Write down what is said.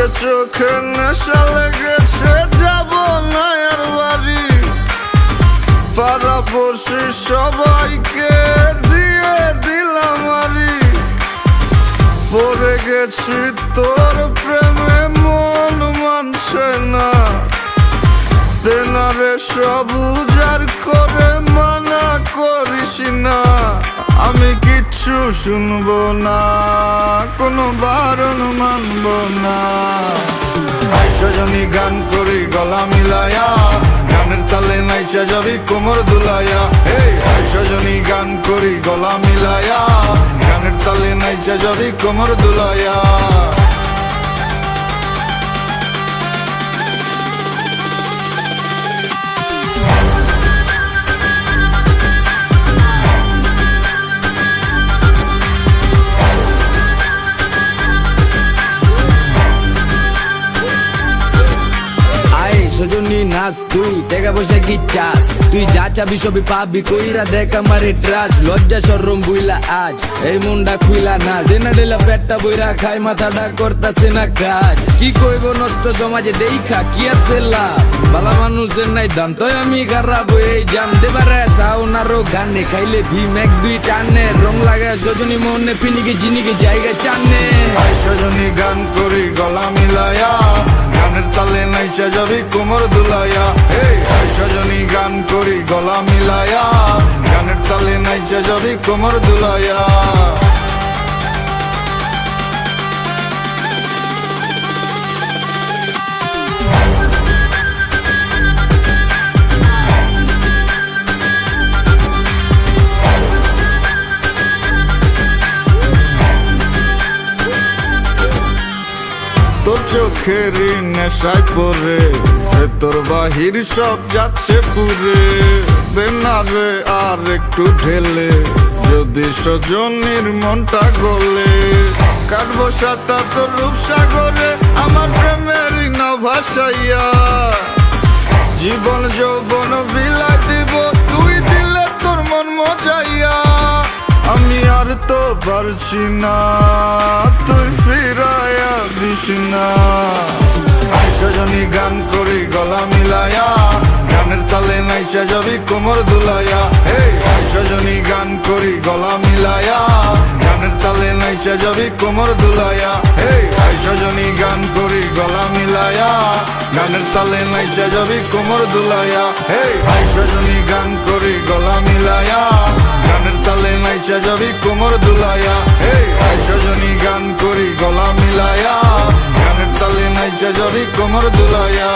যে চোখে নেশা লেগেছে যাব না আর বাড়ি, পাড়াপড়শি সবাইকে দিয়ে দিলাম আরি। পড়ে গেছি তোর প্রেমে মন মানছে না, তেনারে সব উজাড় করে মানা করিস না। আমি কিচ্ছু শুনবো না, কোনো বারণ মানবো না। সজনী গান করি গলা মিলায়া, গানের তালে নাইচা যাবি কোমর দুলাইয়া। সজনী গান করি গলা মিলায়া, গানের তালে নাইচা যাবি কোমর দুলাইয়া। সজনী নাচ তুই টাকা পয়সা কি চাস, তুই যা চাবি সবই পাবি, কইরা দেখ আমারে ট্রাস। লজ্জা শরম বুইলা আজ এই মুন্ডা খুইলা না, দেনা ডেলা পেটটা বইরা খাই মাথাটা করতাছে না কাজ। কি কইব নষ্ট সমাজে দেখা কি আছে লাভ, বালা মানুষের নাই দাম তই আমি খারাপ এই জাম দেবারে সাউনারও গানে খাইলে ভীম এক দুই টানে, রং লাগায় সজনী মনে পিনিকে জিনিকে জায়গা চানে। সজনী গান করি গলা মিলায়া, গানের তালে নাইচা যাবি কোমর দুলাইয়া। সজনী গান করি গলা মিলায়া, গানের তালে নাইচা যাবি কোমর দুলাইয়া। তোর চোখেরই নেশায় পরে তোর বাহির সব যাচ্ছে পুরে, দেনারে আর একটু ঢেলে যদি সজনীর মনটা গলে। কাটবো সাঁতার তোর রূপসাগরে আমার প্রেমেরই না ভাসাইয়া, জীবন যৌবন বিলাই দিব তুই দিলে তোর মন মজাইয়া। আমি আর তো পারছি না, তুই ফিরাইয়া দিস না। সজনী গান করি গলা মিলায়া, গানের তালে নাইচা যাবি কোমর দুলাইয়া। সজনী গান করি গলা মিলায়া, গানের তালে নাইচা যাবি কোমর দুলাইয়া। সজনী গান করি গলা মিলায়া, গানের তালে নাইচা যাবি কোমর দুলাইয়া। সজনী গান করি গলা মিলায়া, গানের তালে নাইচা যাবি কোমর দুলাইয়া। সজনী গান করি গলা মিলায়া, গানের তালে নাইচা যাবি কোমর দুলাইয়া।